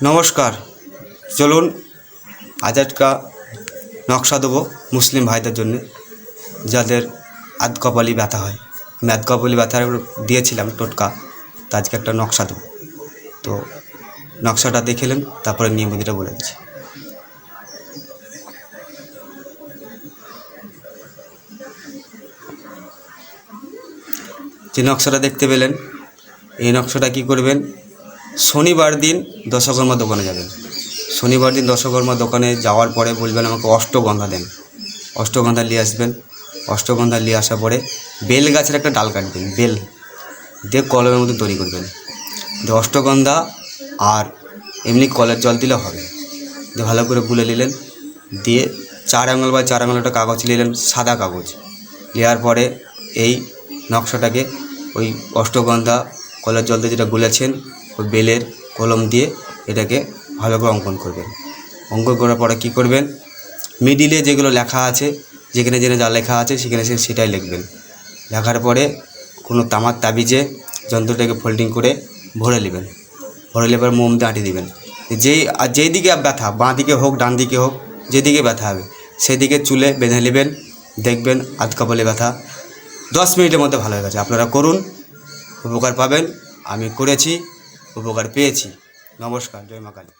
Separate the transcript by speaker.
Speaker 1: নমস্কার। চলুন আজ একটা নকশা দেবো মুসলিম ভাইদের জন্য, যাদের আধকপালি ব্যথা হয়। আমি আধকপালি ব্যথা দিয়েছিলাম টোটকা, তো আজকে একটা নকশা দেবো। তো নকশাটা দেখেলেন, তারপরে নিয়মবিধিটা বলে দিচ্ছি। যে নকশাটা দেখতে পেলেন, এই নকশাটা কি করবেন, শনিবার দিন দশকর্মা দোকানে যাবেন। শনিবার দিন দশকর্মা দোকানে যাওয়ার পরে বলবেন আমাকে অষ্টগন্ধা দেন। অষ্টগন্ধা নিয়ে আসবেন। অষ্টগন্ধা নিয়ে আসার পরে বেল গাছের একটা ডাল কাটবেন, বেল দিয়ে কলমের মতো তৈরি করবেন। দিয়ে অষ্টগন্ধা আর এমনি কলের জল দিলে হবে। দিয়ে ভালো করে গুলে নিলেন। দিয়ে 4 আঙুল বা 4 আঙুল একটা কাগজ নিলেন, সাদা কাগজ। নেওয়ার পরে এই নকশাটাকে ওই অষ্টগন্ধা কলের জল দিয়ে যেটা গুলেছেন ওই বেলের কলম দিয়ে এটাকে ভালো করে অঙ্কন করবেন। অঙ্কন করার পরে কী করবেন, মিডিলে যেগুলো লেখা আছে, যেখানে যেখানে যা লেখা আছে সেখানে সেটাই লিখবেন। লেখার পরে কোনো তামার তাবিজে যন্ত্রটাকে ফোল্ডিং করে ভরে নেবেন। ভরে নেবার মোম দিয়ে আঁটিয়ে দেবেন। যেই দিকে ব্যথা, বাঁ দিকে হোক ডান দিকে হোক, যেদিকে ব্যথা হবে সেদিকে চুলে বেঁধে নেবেন। দেখবেন আধকপালে ব্যথা 10 মিনিটের মধ্যে ভালো হয়ে গেছে। আপনারা করুন, উপকার পাবেন। আমি করেছি, উপকার পেয়েছি। নমস্কার। জয় মা কালী।